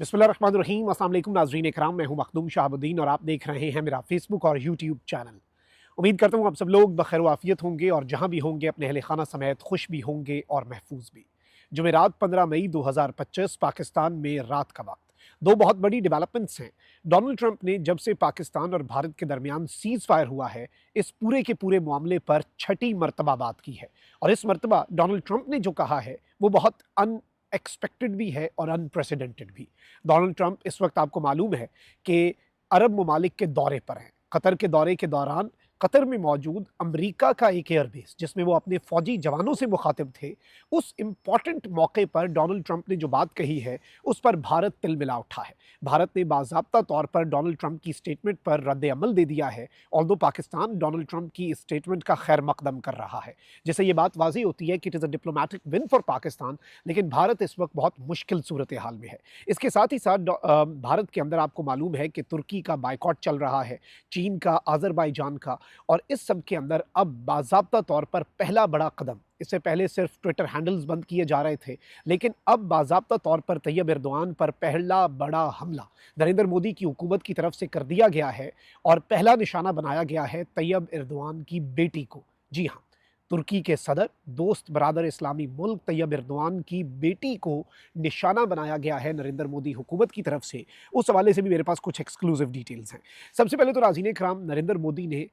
बिस्मिल्लाहिर्रहमानिर्रहीम। अस्सलाम वालेकुम नाज़रीन इकराम, मैं हूं मखदूम शहाबुद्दीन और आप देख रहे हैं मेरा फेसबुक और यूट्यूब चैनल। उम्मीद करता हूं आप सब लोग बखैर वाफियत होंगे और जहां भी होंगे अपने अहले खाना समेत खुश भी होंगे और महफूज भी। जुमेरात 15 मई 2025 पाकिस्तान में रात का वक्त। दो बहुत बड़ी डेवलपमेंट्स हैं। डोनाल्ड ट्रंप ने जब से पाकिस्तान और भारत के दरमियान सीज फायर हुआ है, इस पूरे के पूरे मामले पर छठी मर्तबा बात की है। और इस मर्तबा डोनाल्ड ट्रंप ने जो कहा है वो बहुत अनएक्सपेक्टेड भी है और अनप्रेसिडेंटेड भी। डोनाल्ड ट्रंप इस वक्त आपको मालूम है कि अरब ममालिक के दौरे पर हैं। कतर के दौरे के दौरान कतर में मौजूद अमेरिका का एक एयरबेस जिसमें वो अपने फौजी जवानों से मुखातिब थे, उस इम्पॉर्टेंट मौके पर डोनाल्ड ट्रंप ने जो बात कही है उस पर भारत तिलमिला उठा है। भारत ने बाज़ाब्ता तौर पर डोनाल्ड ट्रंप की स्टेटमेंट पर रद्द अमल दे दिया है। ऑल्दो पाकिस्तान डोनाल्ड ट्रंप की इस स्टेटमेंट का खैर मकदम कर रहा है, जिससे ये बात वाज़ी होती है कि it is a diplomatic win for Pakistan. लेकिन भारत इस वक्त बहुत मुश्किल सूरत हाल में है। इसके साथ ही साथ भारत के अंदर आपको मालूम है कि तुर्की का बाइकॉट चल रहा है, चीन का, अज़रबैजान का। और इस सब के अंदर अब बाज़ाब्ता तौर पर पहला बड़ा कदम, इससे पहले सिर्फ ट्विटर हैंडल्स बंद किए जा रहे थे, लेकिन अब बाज़ाब्ता तौर पर तैयब एर्दोआन पर पहला बड़ा हमला नरेंद्र मोदी की हुकूमत की तरफ से कर दिया गया है। और पहला निशाना बनाया गया है तैयब एर्दोआन की बेटी को। जी हाँ, तुर्की के सदर, दोस्त बरादर इस्लामी मुल्क तैयब एर्दोआन की बेटी को निशाना बनाया गया है नरेंद्र मोदी हुकूमत की तरफ से। उस हवाले से भी मेरे पास कुछ एक्सक्लूसिव डिटेल्स हैं। सबसे पहले तो नाज़रीन इकराम, नरेंद्र मोदी ने,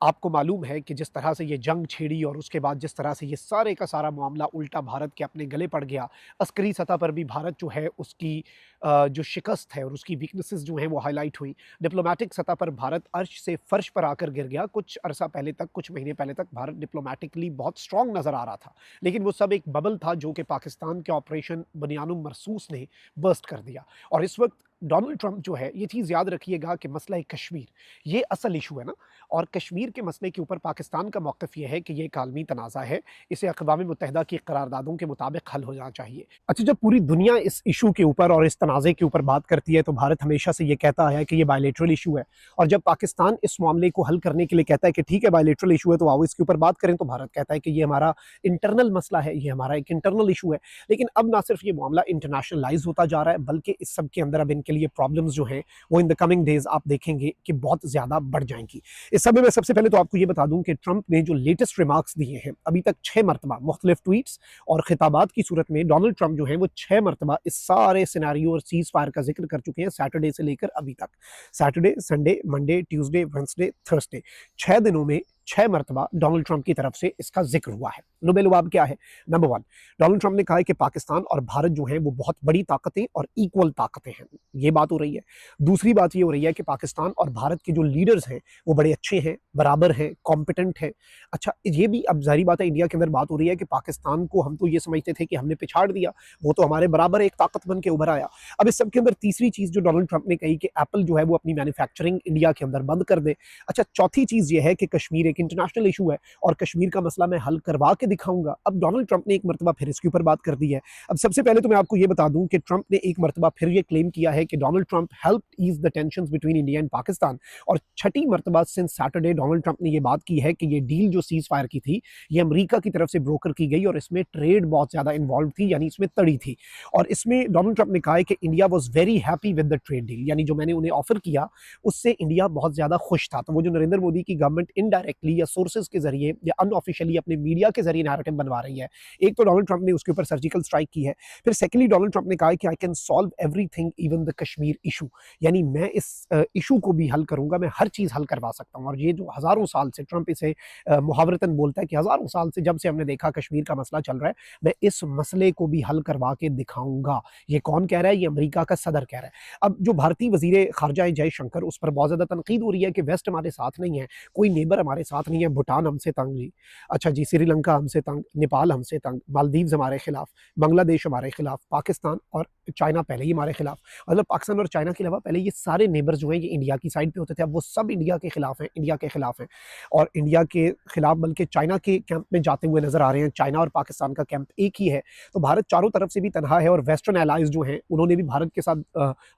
आपको मालूम है कि जिस तरह से ये जंग छेड़ी और उसके बाद जिस तरह से ये सारे का सारा मामला उल्टा भारत के अपने गले पड़ गया, अस्करी सतह पर भी भारत जो है उसकी जो शिकस्त है और उसकी वीकनेसेस जो हैं वो हाईलाइट हुई। डिप्लोमैटिक सतह पर भारत अर्श से फर्श पर आकर गिर गया। कुछ अरसा पहले तक, कुछ महीने पहले तक भारत डिप्लोमैटिकली बहुत स्ट्रॉन्ग नज़र आ रहा था, लेकिन वो सब एक बबल था जो कि पाकिस्तान के ऑपरेशन बुनियानुम मरसूस ने बर्स्ट कर दिया। और इस वक्त डोनाल्ड ट्रंप जो है, ये चीज़ याद रखिएगा कि मसला कश्मीर, ये असल इशू है ना। और कश्मीर के मसले के ऊपर पाकिस्तान का मौक़िफ़ ये है कि ये एक आलमी तनाज़ा है, इसे अक़वाम मुत्तहिदा की करारदादों के मुताबिक हल हो जाना चाहिए। अच्छा, जब पूरी दुनिया इस इशू के ऊपर और इस तनाज़े के ऊपर बात करती है तो भारत हमेशा से ये कहता आया है कि ये बायलैटरल इशू है। और जब पाकिस्तान इस मामले को हल करने के लिए कहता है कि ठीक है बायलैटरल इशू है तो आओ इसके ऊपर बात करें, तो भारत कहता है कि ये हमारा इंटरनल मसला है, ये हमारा एक इंटरनल इशू है। लेकिन अब ना सिर्फ ये मामला इंटरनेशनलाइज़ होता जा रहा है, बल्कि इस सब के अंदर अब इनके लिए प्रॉब्लम्स जो हैं वो इन द कमिंग डेज़ आप देखेंगे कि बहुत ज़्यादा बढ़ जाएँगी। इस समय में सबसे पहले तो आपको ये बता दूं कि ट्रंप ने जो लेटेस्ट रिमार्क्स दिए हैं, अभी तक 6 मरतबा मुख्तलिफ ट्वीट्स और खिताबात की सूरत में डोनाल्ड ट्रंप जो है वो 6 मरतबा इस सारे सिनेरियो और सीज फायर का जिक्र कर चुके हैं, सैटरडे से लेकर अभी तक। Saturday, Sunday, Monday, Tuesday, Wednesday, Thursday, 6 दिनों में 6 मरतबा डोनाल्ड ट्रंप की तरफ से इसका जिक्र हुआ है। लुबे-लुआब क्या है? नंबर 1, डोनाल्ड ट्रंप ने कहा है कि पाकिस्तान और भारत जो हैं वो बहुत बड़ी ताकतें और इक्वल ताकतें हैं। ये बात हो रही है। दूसरी बात ये हो रही है कि पाकिस्तान और भारत के जो लीडर्स हैं वो बड़े अच्छे हैं, बराबर हैं, कॉम्पिटेंट हैं। अच्छा, ये भी अब ज़ाहिर बात है इंडिया के अंदर बात हो रही है कि पाकिस्तान को हम तो ये समझते थे कि हमने पिछाड़ दिया, वो तो हमारे बराबर एक ताकत बन के उभर आया। अब इस सब के अंदर तीसरी चीज़ जो डोनाल्ड ट्रंप ने कही कि एप्पल जो है वो अपनी मैन्युफैक्चरिंग इंडिया के अंदर बंद कर दे। अच्छा, चौथी चीज़ ये है कि कश्मीर एक इंटरनेशनल इशू है और कश्मीर का मसला मैं हल करवा के दिखाऊँगा। अब डोनाल्ड ट्रंप ने एक मरतबा फिर इसके ऊपर बात कर दी है। अब सबसे पहले तो मैं आपको ये बता दूँ कि ट्रंप ने एक मरतबा फिर ये क्लेम किया है कि Donald Trump helped ease the tensions between India and Pakistan. और छठी मरतबा सिंस सैटरडे डोनाल्ड ट्रंप ने ये बात की है कि ये डील जो सीज़ फायर की थी, ये अमेरिका की तरफ से ब्रोकर की गई और इसमें ट्रेड बहुत ज़्यादा इन्वॉल्व थी, यानी इसमें तड़ी थी। और इसमें डोनाल्ड ट्रंप ने कहा है कि India was very happy with the trade deal, यानी जो मैंने उन्हें ऑफर किया उससे इंडिया बहुत ज़्यादा खुश था। तो वो जो नरेंद्र मोदी की गवर्नमेंट इनडायरेक्टली या सोर्सेज के ज़रिए या अनऑफिशियली अपने मीडिया के ज़रिए नैरेटिव बनवा रही है, एक तो डोनाल्ड ट्रंप ने उसके ऊपर सर्जिकल स्ट्राइक की है। फिर सेकेंडली डोनाल्ड ट्रंप ने कहा है कि I can solve everything even the Kashmir issue, यानी मैं इस इशू को भी हल करूंगा, मैं हर चीज़ हल करवा सकता हूं। और ये जो हज़ारों साल से ट्रंप इसे मुहावरतन बोलता है कि हज़ारों साल से जब से हमने देखा कश्मीर का मसला चल रहा है, मैं इस मसले को भी हल करवा के दिखाऊंगा। ये कौन कह रहा है? ये अमेरिका का सदर कह रहा है। अब जो भारतीय वजीर खारजा जयशंकर, उस पर बहुत ज़्यादा तनकीद हो रही है कि वेस्ट हमारे साथ नहीं है, कोई नेबर हमारे साथ नहीं है, भूटान हमसे तंग जी, अच्छा जी, श्रीलंका हमसे तंग, नेपाल हमसे तंग, मालदीव्स हमारे खिलाफ, बांग्लादेश हमारे खिलाफ, पाकिस्तान और चाइना पहले ही हमारे खिलाफ। मतलब पाकिस्तान और चाइना के अलावा पहले ये सारे नेबर जो हैं ये इंडिया की साइड पे होते थे, अब वो सब इंडिया के खिलाफ हैं, इंडिया के खिलाफ हैं। और इंडिया के खिलाफ बल्कि चाइना के कैंप में जाते हुए नजर आ रहे हैं। चाइना और पाकिस्तान का कैंप एक ही है, तो भारत चारों तरफ से भी तनहा है और वेस्टर्न एलाइज जो हैं उन्होंने भी भारत के साथ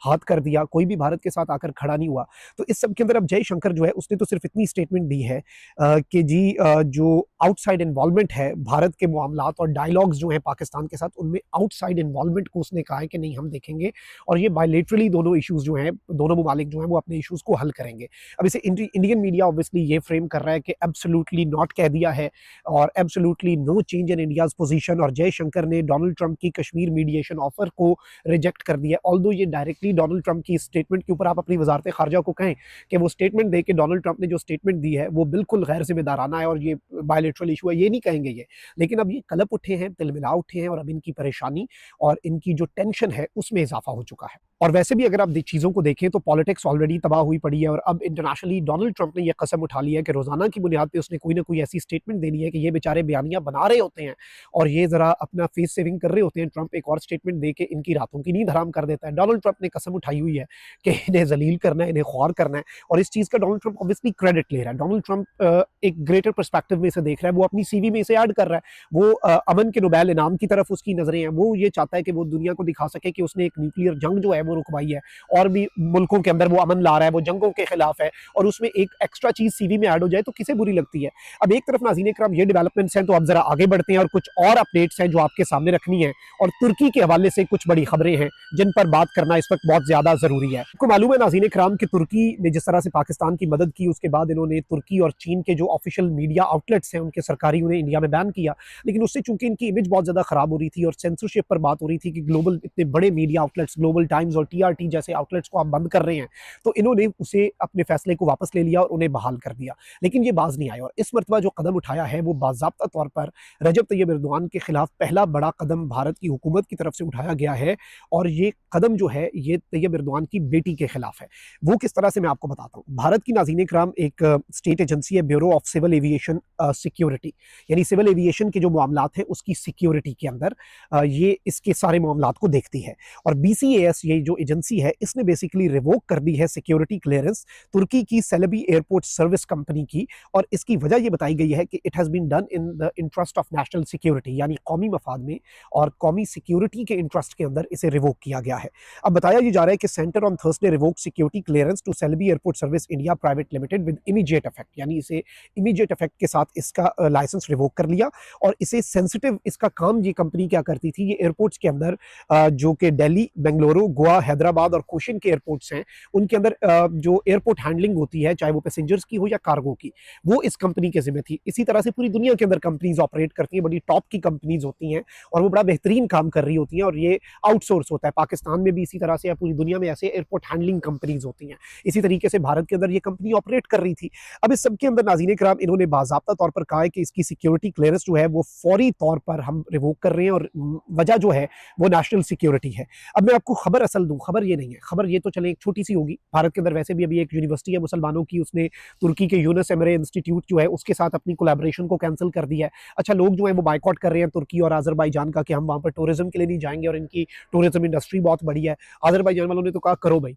हाथ कर दिया, कोई भी भारत के साथ आकर खड़ा नहीं हुआ। तो इस सब के अंदर अब जयशंकर जो है उसने तो सिर्फ इतनी स्टेटमेंट दी है कि जी जो आउटसाइड इन्वॉल्वमेंट है भारत के मामलात और डायलॉग्स जो हैं पाकिस्तान के साथ, उनमें आउटसाइड इन्वॉल्वमेंट को उसने कहा है कि नहीं हम देखेंगे और ये बायलेटरली दोनों इश्यूज जो हैं, दोनों ममालिक जो हैं वो अपने इश्यूज को हल करेंगे। अब इसे इंडियन मीडिया ऑब्वियसली ये फ्रेम कर रहा है कि एब्सोल्युटली नॉट कह दिया है और absolutely no change in India's position, और जयशंकर ने डोनाल्ड ट्रंप की कश्मीर मीडिएशन ऑफर को रिजेक्ट कर दिया। ऑल्दो ये डायरेक्टली डोनाल्ड ट्रंप की स्टेटमेंट के ऊपर आप अपनी वजारत खारजा को कहें कि वो स्टेटमेंट दे के डोनाल्ड ट्रंप ने जो स्टेटमेंट दी है वो बिल्कुल गैर जिम्मेदाराना है और ये बायलेटरल इशू है, ये नहीं कहेंगे ये। लेकिन अब ये कलप उठे हैं, तिलमिला उठे हैं और अब इनकी परेशानी और इनकी जो टेंशन है उसमें इजाफा हो चुका है। और वैसे भी अगर आप चीज़ों को देखें तो पॉलिटिक्स ऑलरेडी तबाह हुई पड़ी है और अब इंटरनेशनली डोनाल्ड ट्रंप ने यह कसम उठा लिया है कि रोजाना की बुनियाद पे उसने कोई ना कोई ऐसी स्टेटमेंट देनी है कि ये बेचारे बयानियां बना रहे होते हैं और ये जरा अपना फेस सेविंग कर रहे होते हैं। ट्रंप एक और स्टेटमेंट दे के इनकी रातों की नींद हराम कर देता है। डोनाल्ड ट्रंप ने कसम उठाई हुई है कि इन्हें जलील करना है, इन्हें ख्वार करना है और इस चीज़ का डोनाल्ड ट्रंप ऑब्वियसली क्रेडिट ले रहा है। डोनाल्ड ट्रंप एक ग्रेटर पर्सपेक्टिव में इसे देख रहा है, वो अपनी सीवी में इसे ऐड कर रहा है। वो अमन के नोबेल इनाम की तरफ उसकी नजरें हैं। वो ये चाहता है कि वो दुनिया को दिखा सके कि उसने एक न्यूक्लियर जंग जो है वो रुकवाई है और भी मुल्कों के अंदर वो अमन ला रहा है, वो जंगों के खिलाफ है और उसमें एक एक्स्ट्रा चीज सीवी में ऐड हो जाए तो किसे बुरी लगती है। अब एक तरफ नाज़रीन इकराम ये डेवलपमेंट्स हैं तो अब जरा आगे बढ़ते हैं और कुछ और अपडेट्स हैं जो आपके सामने रखनी है और तुर्की के हवाले से कुछ बड़ी खबरें हैं जिन पर बात करना इस वक्त बहुत ज्यादा जरूरी है। आपको मालूम है नाज़रीन इकराम कि तुर्की ने जिस तरह से पाकिस्तान की मदद की उसके बाद इन्होंने तुर्की और चीन के जो ऑफिशियल मीडिया आउटलेट्स हैं उनके सरकारी उन्हें इंडिया में बैन किया, लेकिन उससे चूंकि इनकी इमेज बहुत ज्यादा खराब हो रही थी और सेंसरशिप पर बात हो रही थी कि ग्लोबल इतने बड़े मीडिया आउटलेट्स, ग्लोबल टाइम्स और टीआरटी जैसे आउटलेट्स को आप बंद कर रहे हैं, तो इन्होंने उसे अपने फैसले को वापस ले लिया और उन्हें बहाल कर दिया। लेकिन ये बाज नहीं आए और इस मरतबा जो कदम उठाया है वो बाज़ाब्ता तौर पर रजब तैयब एर्दोआन के खिलाफ पहला बड़ा कदम भारत की हुकूमत की तरफ से उठाया गया है और ये कदम जो है ये तैयब एर्दोआन की बेटी के खिलाफ है। वो किस तरह से मैं आपको बताता हूँ। भारत की नाज़रीन इकराम एक स्टेट एजेंसी है, bureau of civil aviation security, यानी सिविल एविएशन के जो मामलात हैं उसकी सिक्योरिटी के अंदर ये इसके सारे मामलात को देखती है। और BCAS ये जो एजेंसी है इसने बेसिकली रिवोक कर दी है सिक्योरिटी क्लियरेंस तुर्की की सेलेबी एयरपोर्ट सर्विस कंपनी की, और इसकी वजह ये बताई गई है कि it has been done in the interest of national security, यानी कौमी मफाद में और कौमी सिक्योरिटी के इंटरेस्ट के अंदर इसे रिवोक किया गया है। अब बताया ये जा रहा है कि centre on Thursday revoke security clearance to Celebi airport service India private limited with immediate effect, यानी इसे इमीडिएट इफेक्ट के साथ इसका लाइसेंस रिवोक कर लिया। और इसे सेंसिटिव इसका काम ये कंपनी क्या करती थी, ये एयरपोर्ट्स के अंदर जो कि दिल्ली, बेंगलुरु, गोवा, हैदराबाद और कोशिन के एयरपोर्ट्स हैं उनके अंदर जो एयरपोर्ट हैंडलिंग होती है चाहे वो पैसेंजर्स की हो या कार्गो की, वो इस कंपनी के जिम्मे थी। इसी तरह से पूरी दुनिया के अंदर कंपनीज ऑपरेट करती हैं, बड़ी टॉप की कंपनीज होती हैं और वो बड़ा बेहतरीन काम कर रही होती हैं और ये आउटसोर्स होता है। पाकिस्तान में भी इसी तरह से या पूरी दुनिया में ऐसे एयरपोर्ट हैंडलिंग कंपनीज होती हैं। इसी तरीके से भारत के अंदर ये कंपनी ऑपरेट कर रही थी। अब इस सबके अंदर नाज़रीन इकराम इन्होंने बाज़ाब्ता तौर पर कहा है कि इसकी सिक्योरिटी क्लियरेंस जो है वो फौरी तौर पर हम रिवोक कर रहे हैं और वजह जो है वो नेशनल सिक्योरिटी है। अब मैं आपको खबर असल दूं, खबर ये नहीं है, खबर ये तो चले एक छोटी सी होगी। भारत के अंदर वैसे भी अभी एक यूनिवर्सिटी है मुसलमानों की, उसने तुर्की के यूनुस एमरे इंस्टीट्यूट जो है उसके साथ अपनी कोलैबोरेशन को कैंसिल कर दिया है। अच्छा, लोग जो है वो बाइकआउट कर रहे हैं तुर्की और अजरबैजान का कि हम वहां पर टूरिज्म के लिए नहीं जाएंगे और इनकी टूरिज्म इंडस्ट्री बहुत बड़ी है। अजरबैजान वालों ने तो कहा करो भाई,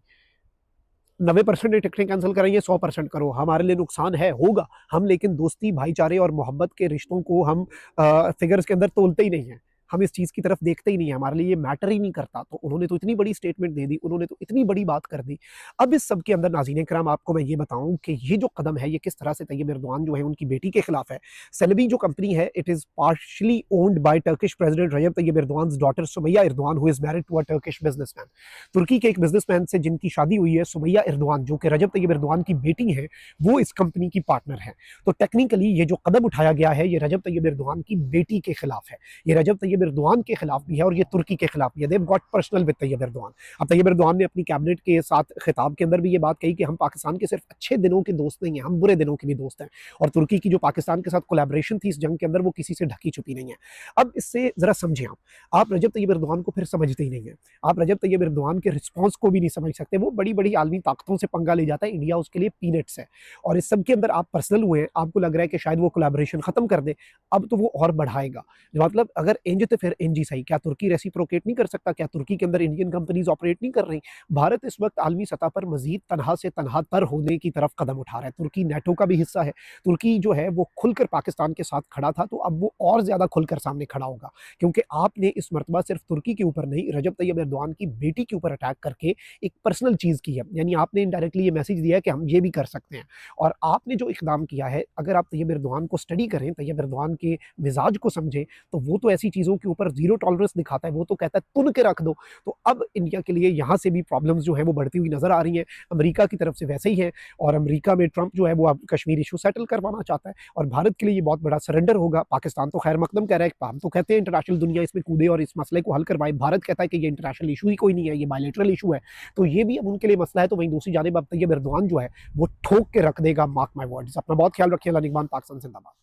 90% टिकटें कैंसिल करेंगे, 100% करो, हमारे लिए नुकसान है होगा हम, लेकिन दोस्ती, भाईचारे और मोहब्बत के रिश्तों को हम फिगर्स के अंदर तोलते ही नहीं है, हम इस चीज़ की तरफ देखते ही नहीं है, हमारे लिए ये मैटर ही नहीं करता। तो उन्होंने तो इतनी बड़ी स्टेटमेंट दे दी, उन्होंने तो इतनी बड़ी बात कर दी। अब इस सब के अंदर नाज़रीन कराम आपको मैं ये बताऊं कि ये जो कदम है ये किस तरह से तैयब एर्दोआन जो है उनकी बेटी के खिलाफ है। सेलेबी जो कंपनी है it is partially owned by Turkish president Recep Tayyip Erdogan daughter Sumeyye Erdogan who is married to a Turkish businessman. तुर्की के एक बिजनेसमैन से जिनकी शादी हुई है, सुमैया एर्दोआन, जो कि रजब तैयब एर्दोआन की बेटी है, वो इस कंपनी की पार्टनर है। तो टेक्निकली ये जो कदम उठाया गया है ये रजब तैयब एर्दोआन की बेटी के खिलाफ है, ये रजब तैयब एर्दोआन के खिलाफ भी है और ये तुर्की के खिलाफ भी है। They got personal with Tayyip Erdogan. अब तैयब एर्दोआन ने अपनी कैबिनेट के साथ खिताब के अंदर भी ये बात कही कि हम पाकिस्तान के सिर्फ अच्छे दिनों के दोस्त नहीं हैं, हम बुरे दिनों के भी दोस्त हैं। और तुर्की की जो पाकिस्तान के साथ कोलैबोरेशन थी इस जंग के अंदर वो किसी से ढकी छुपी नहीं है। अब इससे जरा समझें आप रजब तैयब एर्दोआन को फिर समझते ही नहीं है। आप रजब तैयब एर्दोआन के रिस्पॉन्स को भी नहीं समझ सकते। वो बड़ी बड़ी आलमी ताकतों से पंगा ले जाता है, इंडिया उसके लिए पीनट्स है। और इस सब के अंदर आप पर्सनल हुए हैं, आपको लग रहा है कि शायद वो कोलैबोरेशन खत्म कर दे, अब तो वो और बढ़ाएगा। मतलब अगर इंज तो फिर एनजी सही, क्या तुर्की रेसिप्रोकेट नहीं कर सकता? क्या तुर्की के अंदर इंडियन कंपनीज ऑपरेट नहीं कर रही? भारत इस वक्त आलमी सतह पर मजीद तनहा से तनहा तर होने की तरफ कदम उठा रहा है। तुर्की नेटो का भी हिस्सा है। तुर्की जो है वो खुलकर पाकिस्तान के साथ खड़ा था, तो अब वो और ज्यादा खुलकर सामने खड़ा होगा, क्योंकि आपने इस मरतबा सिर्फ तुर्की के ऊपर नहीं, रजब तैयब एर्दोआन की बेटी के ऊपर अटैक करके एक पर्सनल चीज की है। यानी आपने इनडायरेक्टली ये मैसेज दिया है कि हम ये भी कर सकते हैं। और आपने जो इकदाम किया है, अगर आप तैयब एर्दोआन को स्टडी करें, तैयब एर्दोआन के मिजाज को समझें, तो वो तो ऐसी चीज़ों के ऊपर ज़ीरो टॉलरेंस दिखाता है। वो तो कहता है तुन के रख दो। तो अब इंडिया के लिए यहाँ से भी प्रॉब्लम्स जो हैं वो बढ़ती हुई नज़र आ रही हैं। अमेरिका की तरफ से वैसे ही है, और अमेरिका में ट्रंप जो है वो अब कश्मीर इशू सेटल करवाना चाहता है, और भारत के लिए ये बहुत बड़ा सरेंडर होगा। पाकिस्तान तो खैर मकदम कह रहा है, हम तो कहते हैं इंटरनेशनल दुनिया इसमें कूदे और इस मसले को हल करवाए। भारत कहता है कि ये इंटरनेशनल इशू ही कोई नहीं है, ये बायलैटरल इशू है। तो ये भी अब उनके लिए मसला है। तो वहीं दूसरी जानिब अब तैयब एर्दोआन जो है वो ठोक के रख देगा, मार्क माय वर्ड्स। अपना बहुत ख्याल रखिए। अल्लाह निगहबान। पाकिस्तान जिंदाबाद।